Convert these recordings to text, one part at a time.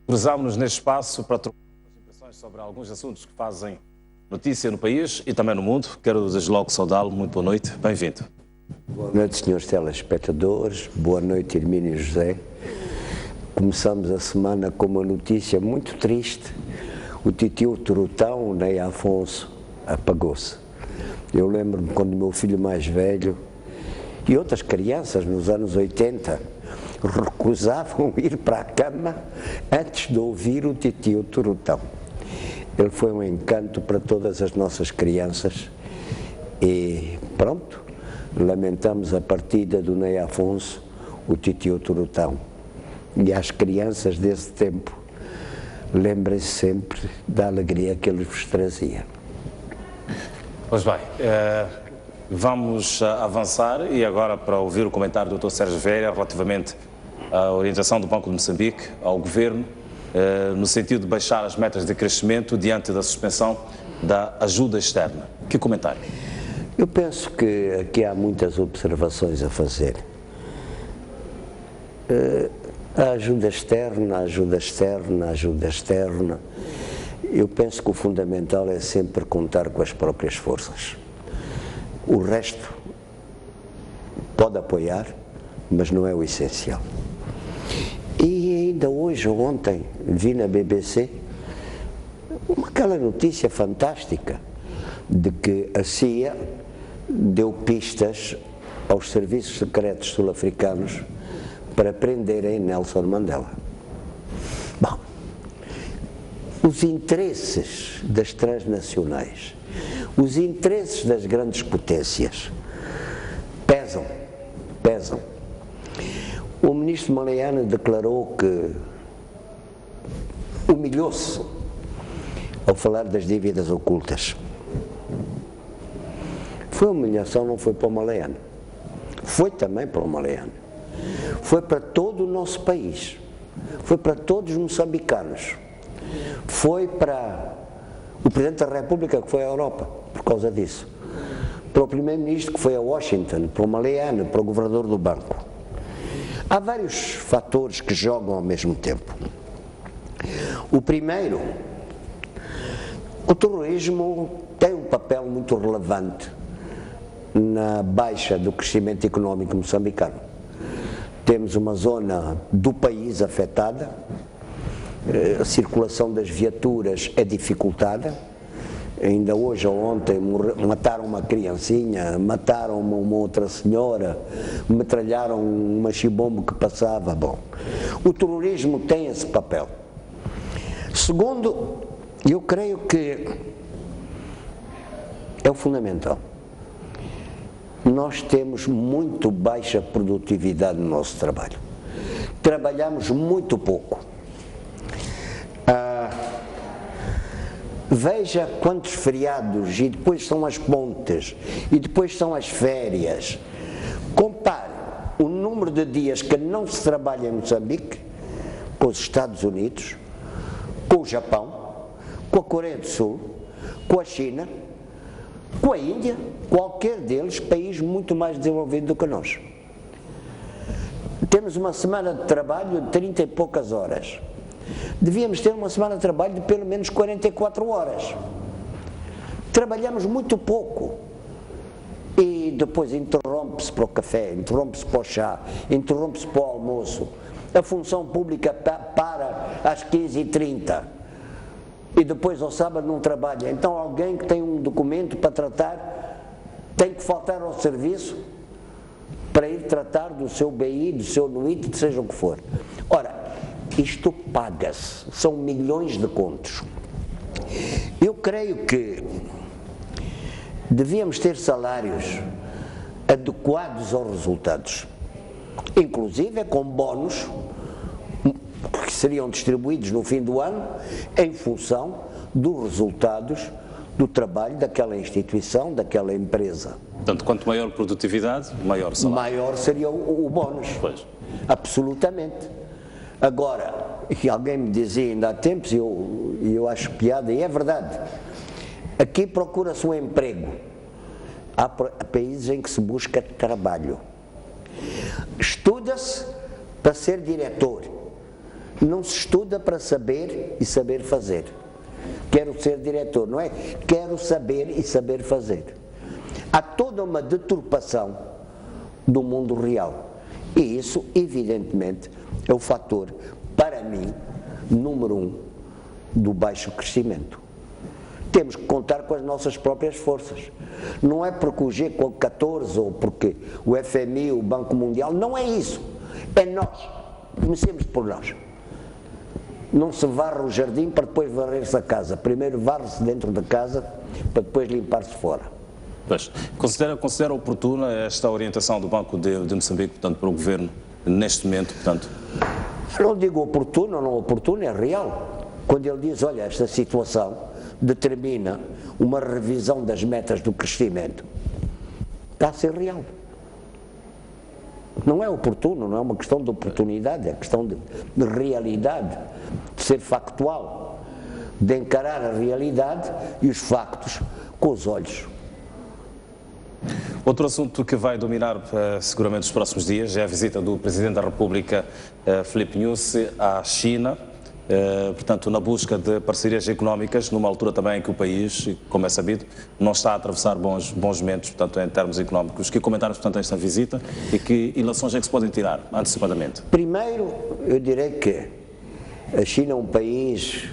Cruzámos-nos neste espaço para trocar impressões sobre alguns assuntos que fazem notícia no país e também no mundo. Quero desde logo saudá-lo. Muito boa noite. Bem-vindo. Boa noite, senhores telespectadores. Boa noite, Hermínio José. Começamos a semana com uma notícia muito triste. O titio Trotão, Ney Afonso, apagou-se. Eu lembro-me quando o meu filho mais velho e outras crianças nos anos 80 recusavam ir para a cama antes de ouvir o titio Trotão. Ele foi um encanto para todas as nossas crianças e pronto, lamentamos a partida do Ney Afonso, o titio Trotão. E as crianças desse tempo, lembrem-se sempre da alegria que ele vos trazia. Pois bem, vamos avançar e agora para ouvir o comentário do Dr. Sérgio Vieira relativamente à orientação do Banco de Moçambique ao Governo no sentido de baixar as metas de crescimento diante da suspensão da ajuda externa. Que comentário? Eu penso que aqui há muitas observações a fazer. A ajuda externa, a ajuda externa, a ajuda externa. Eu penso que o fundamental é sempre contar com as próprias forças. O resto pode apoiar, mas não é o essencial. E ainda hoje ou ontem vi na BBC aquela notícia fantástica de que a CIA deu pistas aos serviços secretos sul-africanos para prenderem Nelson Mandela. Bom, os interesses das transnacionais, os interesses das grandes potências pesam. O ministro Maleano declarou que humilhou-se ao falar das dívidas ocultas. Foi humilhação, não foi para o Maleano. Foi também para o Maleano. Foi para todo o nosso país. Foi para todos os moçambicanos. Foi para o Presidente da República que foi à Europa, por causa disso. Para o Primeiro-Ministro que foi a Washington, para o Maleano, para o Governador do Banco. Há vários fatores que jogam ao mesmo tempo. O primeiro, o terrorismo tem um papel muito relevante na baixa do crescimento económico moçambicano. Temos uma zona do país afetada, a circulação das viaturas é dificultada. Ainda hoje ou ontem mataram uma criancinha, mataram uma outra senhora, metralharam uma chibombo que passava. Bom, o terrorismo tem esse papel. Segundo, eu creio que é o fundamental. Nós temos muito baixa produtividade no nosso trabalho. Trabalhamos muito pouco. Veja quantos feriados, e depois são as pontes, e depois são as férias. Compare o número de dias que não se trabalha em Moçambique com os Estados Unidos, com o Japão, com a Coreia do Sul, com a China, com a Índia, qualquer deles, país muito mais desenvolvido do que nós. Temos uma semana de trabalho de 30 e poucas horas. Devíamos ter uma semana de trabalho de pelo menos 44 horas. Trabalhamos muito pouco. E depois interrompe-se para o café, interrompe-se para o chá, interrompe-se para o almoço. A função pública para às 15h30. E depois ao sábado não trabalha. Então alguém que tem um documento para tratar tem que faltar ao serviço para ir tratar do seu BI, do seu NUIT, seja o que for. Ora, isto paga-se, são milhões de contos. Eu creio que devíamos ter salários adequados aos resultados, inclusive com bónus que seriam distribuídos no fim do ano em função dos resultados do trabalho daquela instituição, daquela empresa. Portanto, quanto maior produtividade, maior salário. Maior seria o bónus. Pois. Absolutamente. Agora, e alguém me dizia ainda há tempos, e eu acho piada, e é verdade, aqui procura-se um emprego. Há países em que se busca trabalho. Estuda-se para ser diretor. Não se estuda para saber e saber fazer. Quero ser diretor, não é? Quero saber e saber fazer. Há toda uma deturpação do mundo real. E isso, evidentemente, é o fator, para mim, número 1 do baixo crescimento. Temos que contar com as nossas próprias forças. Não é porque o G14 ou porque o FMI, o Banco Mundial, não é isso. É nós. Comecemos por nós. Não se varre o jardim para depois varrer-se a casa. Primeiro varre-se dentro da casa para depois limpar-se fora. Pois, considera oportuna esta orientação do Banco de Moçambique, portanto, para o Governo, neste momento, portanto? Eu não digo oportuno ou não oportuno, é real. Quando ele diz, olha, esta situação determina uma revisão das metas do crescimento, está a ser real. Não é oportuno, não é uma questão de oportunidade, é questão de realidade, de ser factual, de encarar a realidade e os factos com os olhos. Outro assunto que vai dominar seguramente os próximos dias é a visita do Presidente da República, Filipe Nyusi, à China, portanto, na busca de parcerias económicas, numa altura também em que o país, como é sabido, não está a atravessar bons momentos, portanto, em termos económicos. Que comentários, portanto, esta visita e que ilações é que se podem tirar antecipadamente? Primeiro, eu direi que a China é um país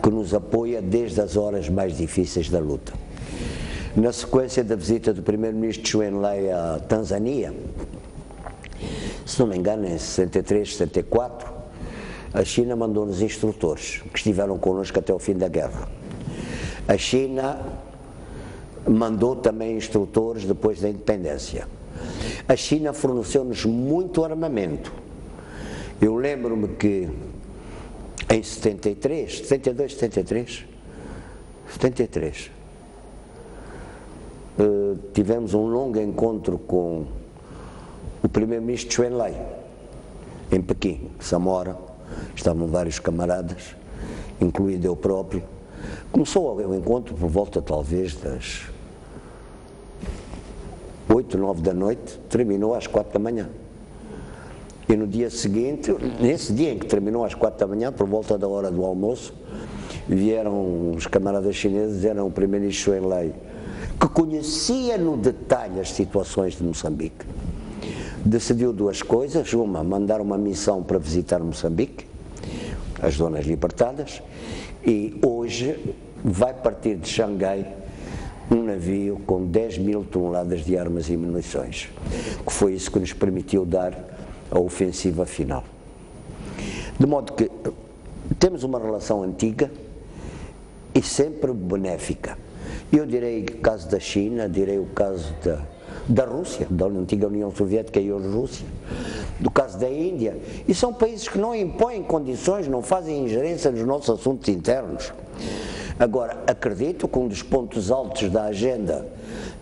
que nos apoia desde as horas mais difíceis da luta. Na sequência da visita do primeiro-ministro Zhou Enlai à Tanzânia, se não me engano, em 63, 64, a China mandou-nos instrutores que estiveram connosco até o fim da guerra. A China mandou também instrutores depois da independência. A China forneceu-nos muito armamento. Eu lembro-me que em 73, 72, 73, tivemos um longo encontro com o primeiro-ministro Zhou Enlai, em Pequim, Samora, estavam vários camaradas, incluído eu próprio. Começou o encontro por volta talvez das 8, 9 da noite, terminou às 4 da manhã. E no dia seguinte, nesse dia em que terminou às 4 da manhã, por volta da hora do almoço, vieram os camaradas chineses, eram o primeiro-ministro Zhou Enlai, que conhecia no detalhe as situações de Moçambique. Decidiu duas coisas: uma, mandar uma missão para visitar Moçambique, as zonas libertadas, e hoje vai partir de Xangai um navio com 10 mil toneladas de armas e munições, que foi isso que nos permitiu dar a ofensiva final. De modo que temos uma relação antiga e sempre benéfica. Eu direi o caso da China, direi o caso da Rússia, da antiga União Soviética e hoje Rússia, do caso da Índia, e são países que não impõem condições, não fazem ingerência nos nossos assuntos internos. Agora, acredito que um dos pontos altos da agenda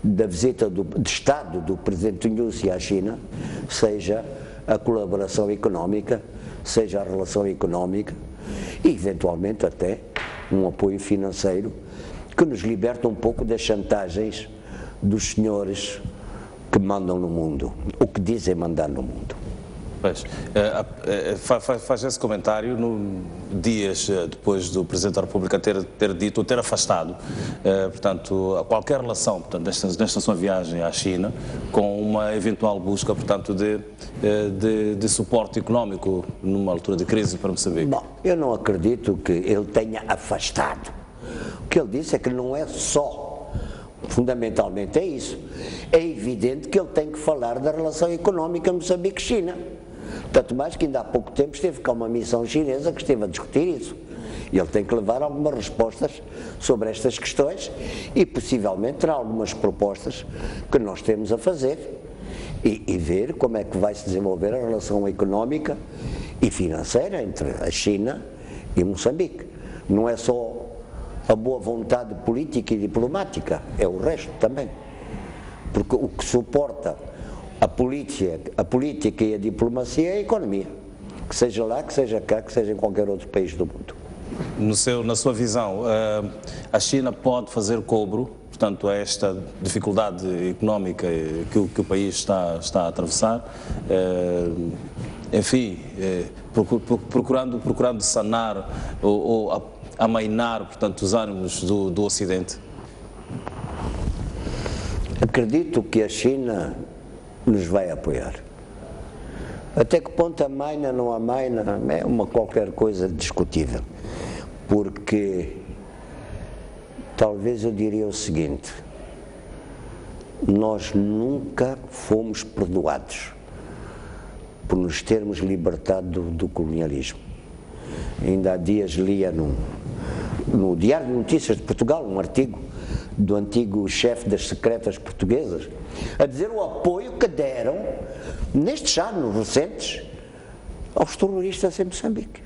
da visita de Estado do Presidente Nyusi à China seja a colaboração económica, seja a relação económica e, eventualmente, até um apoio financeiro que nos liberta um pouco das chantagens dos senhores que mandam no mundo, ou que dizem mandar no mundo. Pois, faz esse comentário dias depois do Presidente da República ter dito, ou ter afastado, portanto, qualquer relação, portanto, desta sua viagem à China, com uma eventual busca, portanto, de suporte económico numa altura de crise para Moçambique. Bom, eu não acredito que ele tenha afastado. O que ele disse é que não é só, fundamentalmente é isso. É evidente que ele tem que falar da relação económica Moçambique-China. Tanto mais que ainda há pouco tempo esteve cá uma missão chinesa que esteve a discutir isso. E ele tem que levar algumas respostas sobre estas questões e possivelmente terá algumas propostas que nós temos a fazer e ver como é que vai se desenvolver a relação económica e financeira entre a China e Moçambique. Não é só a boa vontade política e diplomática, é o resto também. Porque o que suporta a política e a diplomacia é a economia, que seja lá, que seja cá, que seja em qualquer outro país do mundo. Na sua visão, a China pode fazer cobro, portanto, a esta dificuldade económica que o país está a atravessar, enfim, procurando sanar ou amainar, portanto, os ânimos do Ocidente? Acredito que a China nos vai apoiar. Até que ponto amaina, não amaina, é qualquer coisa discutível. Porque talvez eu diria o seguinte: nós nunca fomos perdoados por nos termos libertado do colonialismo. Ainda há dias lia no Diário de Notícias de Portugal um artigo do antigo chefe das secretas portuguesas a dizer o apoio que deram nestes anos recentes aos terroristas em Moçambique.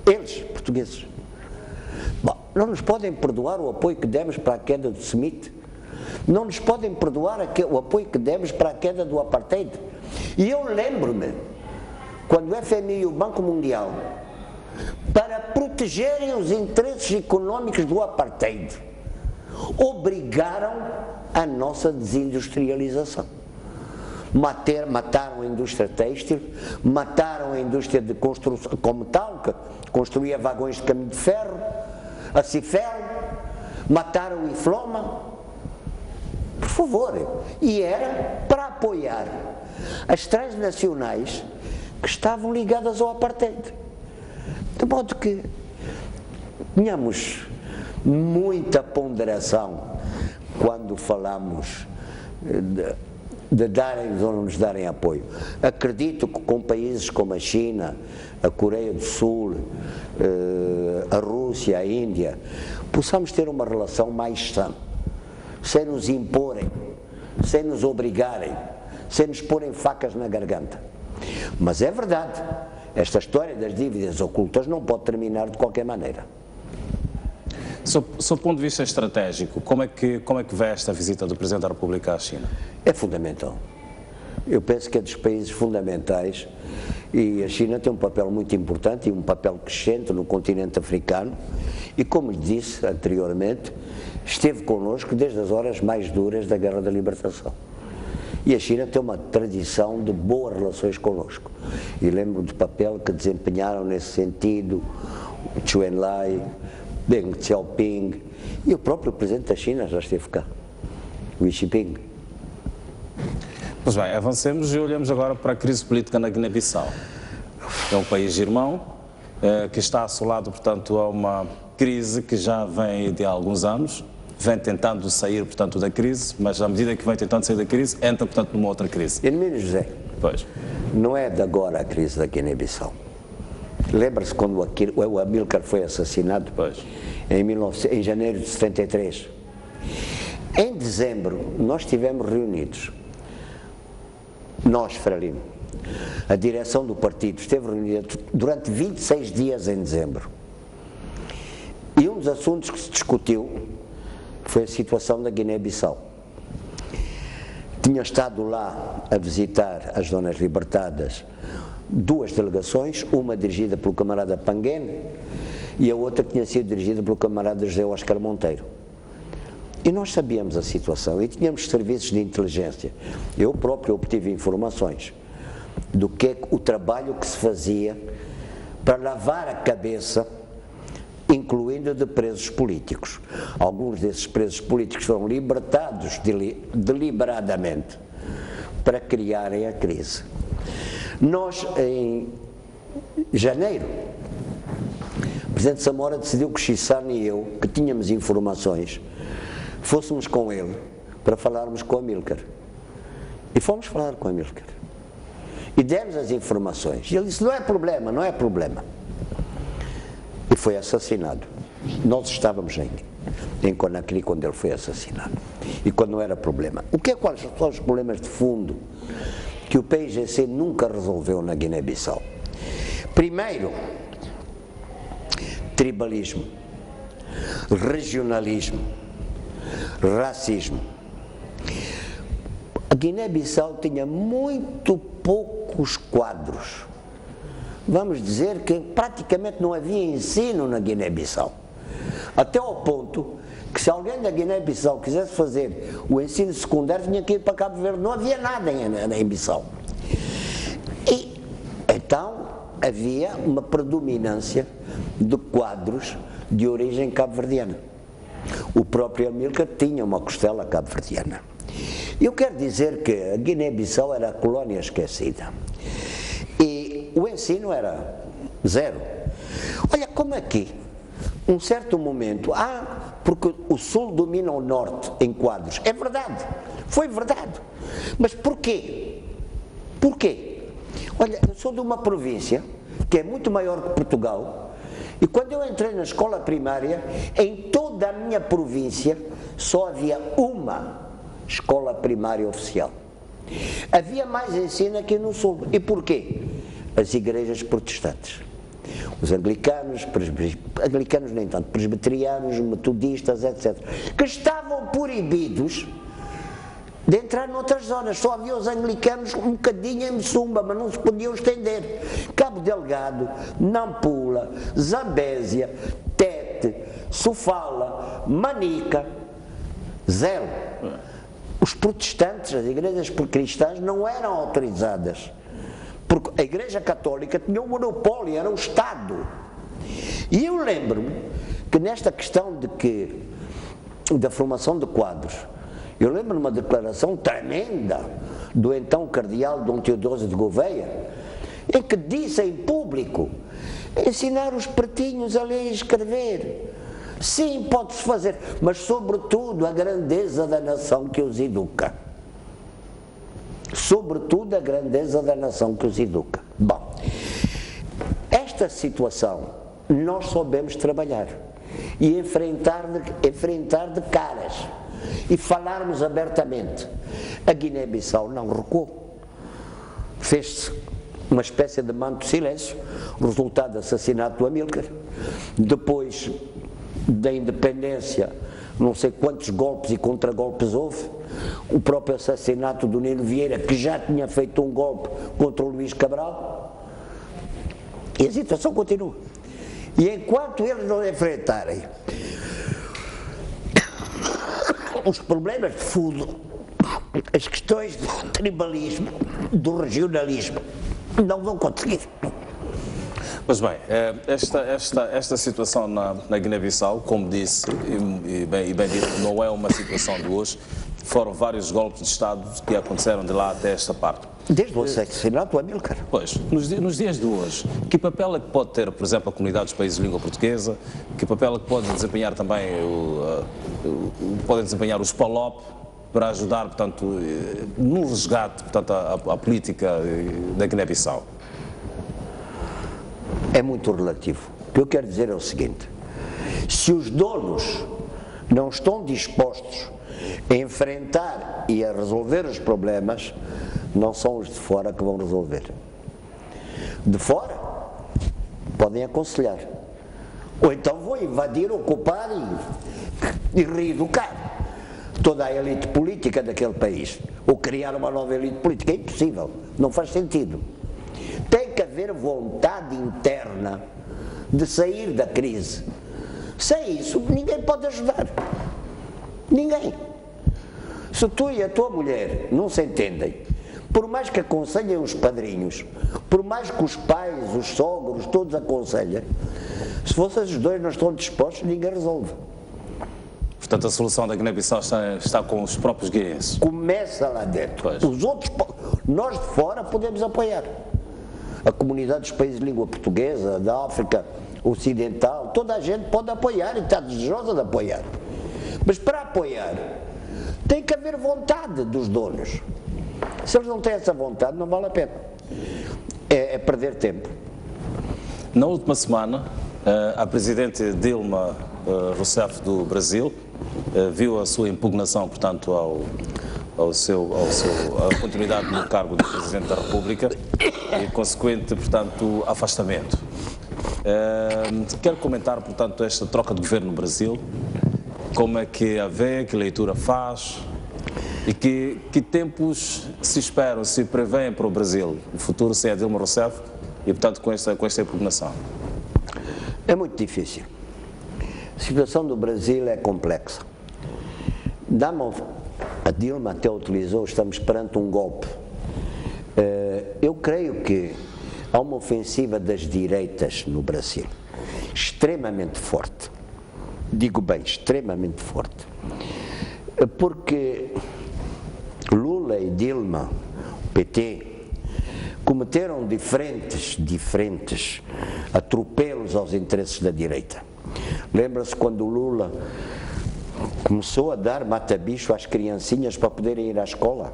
Eles, portugueses. Bom, não nos podem perdoar o apoio que demos para a queda do Smith. Não nos podem perdoar o apoio que demos para a queda do Apartheid. E eu lembro-me, quando o FMI e o Banco Mundial, para protegerem os interesses económicos do Apartheid, obrigaram a nossa desindustrialização. Mataram a indústria têxtil, mataram a indústria de construção com metal, que construía vagões de caminho de ferro, a Cifel, mataram o Ifloma, por favor, e era para apoiar as transnacionais que estavam ligadas ao Apartheid. De modo que tenhamos muita ponderação quando falamos de darem ou não nos darem apoio. Acredito que com países como a China, a Coreia do Sul, a Rússia, a Índia, possamos ter uma relação mais sã, sem nos imporem, sem nos obrigarem, sem nos porem facas na garganta. Mas é verdade, esta história das dívidas ocultas não pode terminar de qualquer maneira. Sob o ponto de vista estratégico, como é que vê esta visita do Presidente da República à China? É fundamental. Eu penso que é dos países fundamentais e a China tem um papel muito importante e um papel crescente no continente africano e, como lhe disse anteriormente, esteve connosco desde as horas mais duras da Guerra da Libertação. E a China tem uma tradição de boas relações connosco. E lembro do papel que desempenharam nesse sentido Zhou Enlai, Deng Xiaoping e o próprio Presidente da China já esteve cá, Xi Jinping. Pois bem, avancemos e olhamos agora para a crise política na Guiné-Bissau. É um país irmão que está assolado, portanto, a uma crise que já vem de há alguns anos, vem tentando sair, portanto, da crise, mas à medida que vem tentando sair da crise, entra, portanto, numa outra crise. Hermínio José, pois. Não é de agora a crise da Guiné-Bissau. Lembra-se quando o Amílcar foi assassinado? Pois. Em janeiro de 73. Em dezembro, nós estivemos reunidos. Nós, Frelimo, a direção do partido esteve reunida durante 26 dias em dezembro. E um dos assuntos que se discutiu foi a situação da Guiné-Bissau. Tinha estado lá a visitar as zonas libertadas duas delegações, uma dirigida pelo camarada Panguene e a outra tinha sido dirigida pelo camarada José Oscar Monteiro. E nós sabíamos a situação e tínhamos serviços de inteligência. Eu próprio obtive informações do que é o trabalho que se fazia para lavar a cabeça, incluindo de presos políticos. Alguns desses presos políticos foram libertados deliberadamente para criarem a crise. Nós, em janeiro, o Presidente Samora decidiu que Chissano e eu, que tínhamos informações, fôssemos com ele para falarmos com Amílcar. E fomos falar com Amílcar. E demos as informações. E ele disse, não é problema, não é problema. E foi assassinado. Nós estávamos em Conakry quando ele foi assassinado. E quando não era problema. Quais são os problemas de fundo que o PIGC nunca resolveu na Guiné-Bissau? Primeiro, tribalismo, regionalismo, racismo. A Guiné-Bissau tinha muito poucos quadros. Vamos dizer que praticamente não havia ensino na Guiné-Bissau. Até ao ponto que se alguém da Guiné-Bissau quisesse fazer o ensino secundário tinha que ir para Cabo Verde. Não havia nada em Bissau. Então havia uma predominância de quadros de origem cabo-verdiana. O próprio Amílcar tinha uma costela cabo-verdiana. Eu quero dizer que a Guiné-Bissau era a colónia esquecida e o ensino era zero. Olha, como aqui, um certo momento, porque o Sul domina o Norte em quadros. É verdade, foi verdade. Mas porquê? Porquê? Olha, eu sou de uma província que é muito maior que Portugal e quando eu entrei na escola primária, em toda a minha província só havia uma escola primária oficial. Havia mais ensino aqui no Sul. E porquê? As igrejas protestantes. Os anglicanos, anglicanos nem tanto, presbiterianos, metodistas, etc., que estavam proibidos de entrar noutras zonas. Só havia os anglicanos um bocadinho em Messumba, mas não se podiam estender. Cabo Delgado, Nampula, Zambésia, Tete, Sofala, Manica, zero. Os protestantes, as igrejas cristãs, não eram autorizadas. Porque a Igreja Católica tinha um monopólio, era o Estado. E eu lembro-me que nesta questão da formação de quadros, eu lembro-me de uma declaração tremenda do então cardeal Dom Teodósio de Gouveia, em que disse em público, ensinar os pretinhos a ler e escrever. Sim, pode-se fazer, mas sobretudo a grandeza da nação que os educa. Sobretudo a grandeza da nação que os educa. Bom, esta situação nós soubemos trabalhar e enfrentar de caras e falarmos abertamente. A Guiné-Bissau não recuou. Fez-se uma espécie de manto de silêncio, resultado do assassinato do Amílcar. Depois da independência, não sei quantos golpes e contragolpes houve, o próprio assassinato do Nino Vieira, que já tinha feito um golpe contra o Luís Cabral, e a situação continua. E enquanto eles não enfrentarem os problemas de fundo, as questões do tribalismo, do regionalismo, não vão conseguir. Pois bem, esta situação na Guiné-Bissau, como disse, e bem dito, não é uma situação de hoje, foram vários golpes de Estado que aconteceram de lá até esta parte. Desde o assassinato do Amílcar. Pois, nos dias de hoje, que papel é que pode ter, por exemplo, a comunidade dos países de língua portuguesa, que papel é que pode desempenhar também, podem desempenhar os PALOP para ajudar, portanto, no resgate, portanto, a política da Guiné-Bissau? É muito relativo. O que eu quero dizer é o seguinte: se os donos não estão dispostos a enfrentar e a resolver os problemas, não são os de fora que vão resolver. De fora podem aconselhar, ou então vão invadir, ocupar e reeducar toda a elite política daquele país, ou criar uma nova elite política. É impossível, não faz sentido. Tem que haver vontade interna de sair da crise. Sem isso, ninguém pode ajudar. Ninguém. Se tu e a tua mulher não se entendem, por mais que aconselhem os padrinhos, por mais que os pais, os sogros, todos aconselhem, se vocês os dois não estão dispostos, ninguém resolve. Portanto, a solução da Guiné-Bissau está com os próprios guineenses. Começa lá dentro. Pois. Os outros, nós de fora podemos apoiar. A comunidade dos países de língua portuguesa, da África Ocidental, toda a gente pode apoiar e está desejosa de apoiar. Mas para apoiar, tem que haver vontade dos donos. Se eles não têm essa vontade, não vale a pena. É perder tempo. Na última semana, a presidente Dilma Rousseff do Brasil viu a sua impugnação, portanto, a continuidade no cargo de Presidente da República e consequente, portanto, afastamento. Quero comentar, portanto, esta troca de governo no Brasil, como é que a vê, que leitura faz e que tempos se esperam, se prevêem para o Brasil, o futuro sem a Dilma Rousseff e, portanto, com esta impugnação? É muito difícil. A situação do Brasil é complexa. A Dilma até utilizou, estamos perante um golpe. Eu creio que há uma ofensiva das direitas no Brasil, extremamente forte. Digo bem, extremamente forte. Porque Lula e Dilma, o PT, cometeram diferentes atropelos aos interesses da direita. Lembra-se quando o Lula começou a dar mata-bicho às criancinhas para poderem ir à escola?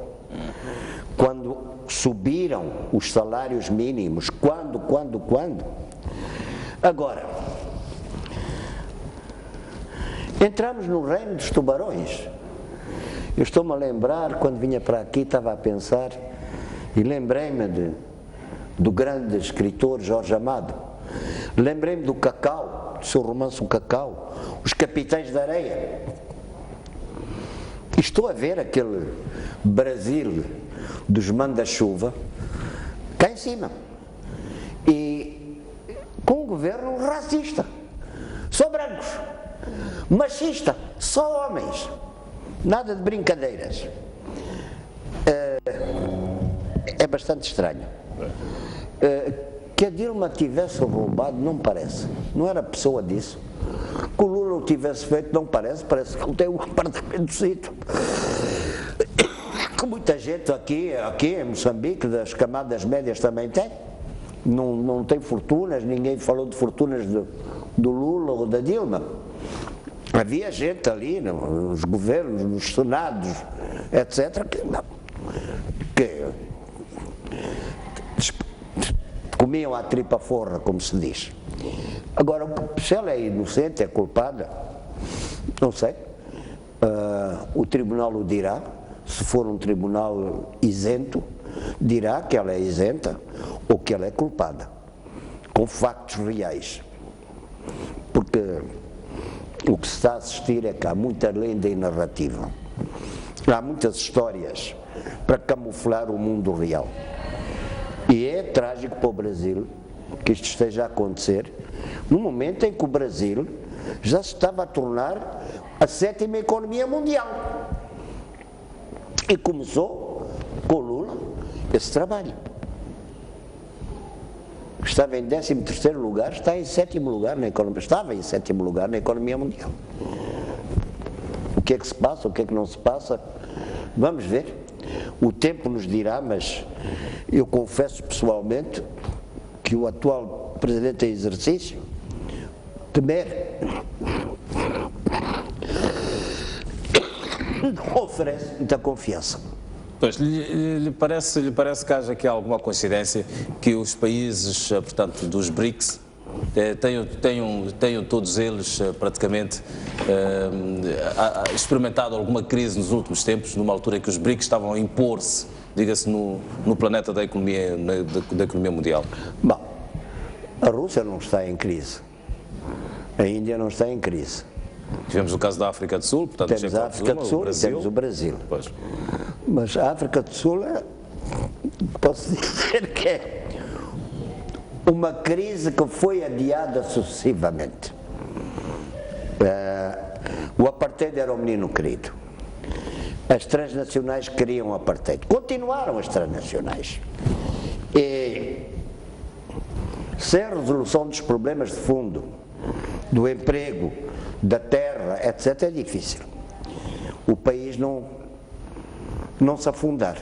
Quando subiram os salários mínimos? Quando? Agora, entramos no reino dos tubarões. Eu estou-me a lembrar, quando vinha para aqui, estava a pensar, e lembrei-me do grande escritor Jorge Amado. Lembrei-me do Cacau, do seu romance O Cacau, Os Capitães da Areia. E estou a ver aquele Brasil dos manda-chuva cá em cima. E com um governo racista, só brancos, machista, só homens. Nada de brincadeiras. É bastante estranho. Que a Dilma tivesse roubado, não parece. Não era pessoa disso. Que o Lula o tivesse feito, não parece. Parece que ele tem um apartamento-cito. Que muita gente aqui em Moçambique, das camadas médias, também tem. Não tem fortunas, ninguém falou de fortunas do Lula ou da Dilma. Havia gente ali, nos governos, nos senados, etc., que comiam a tripa forra, como se diz. Agora, se ela é inocente, é culpada, não sei. O tribunal o dirá. Se for um tribunal isento, dirá que ela é isenta ou que ela é culpada, com factos reais. Porque o que se está a assistir é que há muita lenda e narrativa. Há muitas histórias para camuflar o mundo real. E é trágico para o Brasil que isto esteja a acontecer no momento em que o Brasil já se estava a tornar a 7ª economia mundial. E começou com Lula esse trabalho. Estava em 13º lugar, está em 7º lugar na economia, estava em 7º lugar na economia mundial. O que é que se passa, o que é que não se passa? Vamos ver. O tempo nos dirá, mas eu confesso pessoalmente que o atual presidente em exercício, Temer, não oferece muita confiança. Pois, lhe parece que haja aqui alguma coincidência que os países, portanto, dos BRICS, tenham todos eles praticamente experimentado alguma crise nos últimos tempos, numa altura em que os BRICS estavam a impor-se, diga-se, no planeta da economia mundial? Bom, a Rússia não está em crise, a Índia não está em crise. Tivemos o caso da África do Sul, portanto, temos a África do Sul e temos o Brasil. Pois. Mas a África do Sul, posso dizer que é uma crise que foi adiada sucessivamente. O apartheid era um menino querido. As transnacionais queriam o apartheid. Continuaram as transnacionais. E sem resolução dos problemas de fundo, do emprego, da terra, etc., é difícil. O país não se afundar.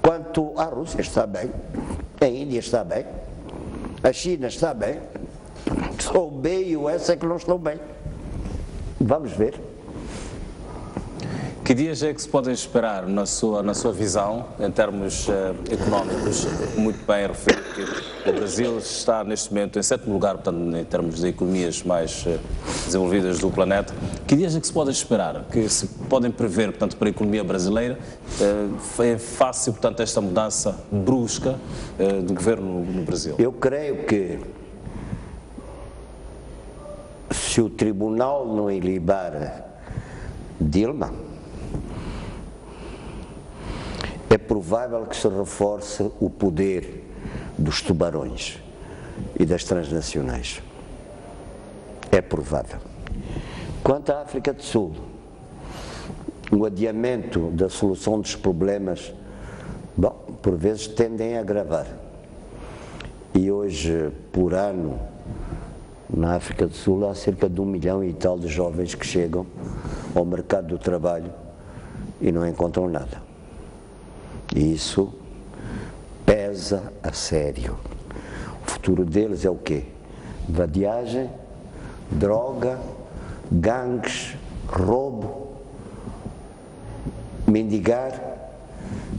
Quanto à Rússia está bem, a Índia está bem, a China está bem, só o B e o S é que não estão bem. Vamos ver. Que dias é que se podem esperar, na sua visão, em termos económicos, muito bem referido que o Brasil está neste momento em 7º lugar, portanto, em termos de economias mais desenvolvidas do planeta. Que dias é que se podem esperar, que se podem prever, portanto, para a economia brasileira, é fácil, portanto, esta mudança brusca do governo no Brasil? Eu creio que se o tribunal não ilibar Dilma, é provável que se reforce o poder dos tubarões e das transnacionais. É provável. Quanto à África do Sul, o adiamento da solução dos problemas, bom, por vezes tendem a agravar. E hoje, por ano, na África do Sul, há cerca de 1 milhão e tal de jovens que chegam ao mercado do trabalho e não encontram nada. E isso pesa a sério. O futuro deles é o quê? Vadiagem, droga, gangues, roubo, mendigar,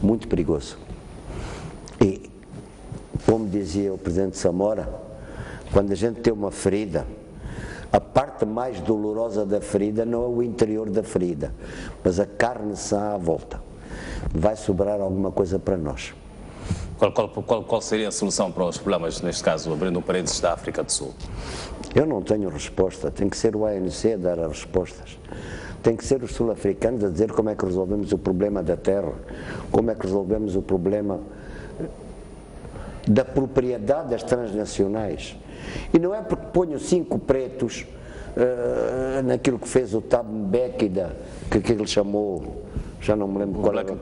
muito perigoso. E, como dizia o presidente Samora, quando a gente tem uma ferida, a parte mais dolorosa da ferida não é o interior da ferida, mas a carne sã à volta. Vai sobrar alguma coisa para nós. Qual seria a solução para os problemas, neste caso, abrindo parênteses, da África do Sul? Eu não tenho resposta, tem que ser o ANC a dar as respostas. Tem que ser os sul-africanos a dizer como é que resolvemos o problema da terra, como é que resolvemos o problema da propriedade das transnacionais. E não é porque ponho 5 pretos naquilo que fez o Thabo Mbeki, que ele chamou, já não me lembro qual era.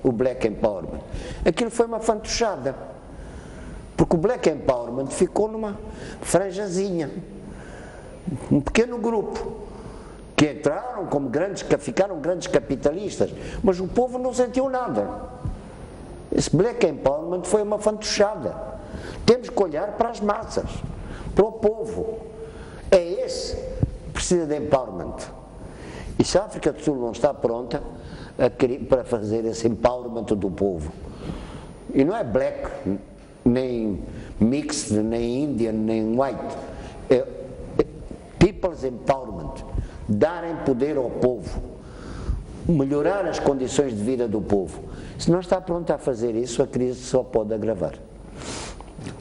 O Black Empowerment. Aquilo foi uma fantochada, porque o Black Empowerment ficou numa franjazinha, um pequeno grupo, que entraram como ficaram grandes capitalistas, mas o povo não sentiu nada. Esse Black Empowerment foi uma fantochada. Temos que olhar para as massas, para o povo. É esse que precisa de empowerment. E se a África do Sul não está pronta para fazer esse empowerment do povo, e não é black, nem mixed, nem Indian, nem white, é people's empowerment. Darem poder ao povo, melhorar as condições de vida do povo. Se não está pronto a fazer isso, a crise só pode agravar.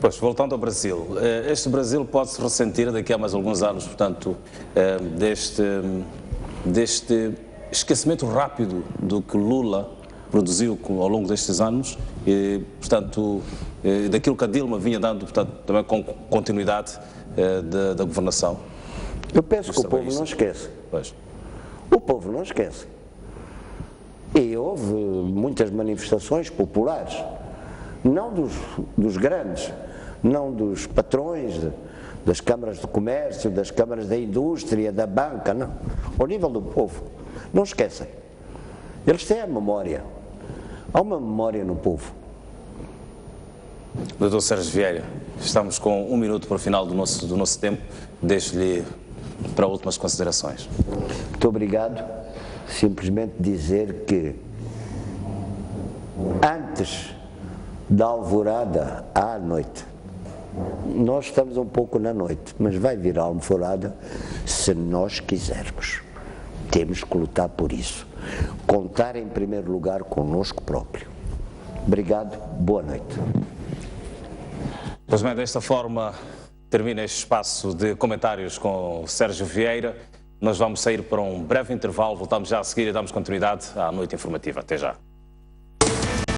Pois, voltando ao Brasil, este Brasil pode se ressentir daqui a mais alguns anos, portanto, deste esquecimento rápido do que Lula produziu ao longo destes anos e, portanto, daquilo que a Dilma vinha dando, portanto, também com continuidade da governação. Eu penso que o povo não esquece. Pois. O povo não esquece. E houve muitas manifestações populares, não dos grandes, não dos patrões, das câmaras de comércio, das câmaras da indústria, da banca, não. Ao nível do povo. Não esquecem. Eles têm a memória. Há uma memória no povo. Doutor Sérgio Vieira, estamos com 1 minuto para o final do nosso tempo. Deixo-lhe para últimas considerações. Muito obrigado. Simplesmente dizer que antes da alvorada à noite, nós estamos um pouco na noite, mas vai vir a alvorada se nós quisermos. Temos que lutar por isso. Contar em primeiro lugar conosco próprio. Obrigado, boa noite. Pois bem, desta forma termina este espaço de comentários com o Sérgio Vieira. Nós vamos sair para um breve intervalo, voltamos já a seguir e damos continuidade à noite informativa. Até já.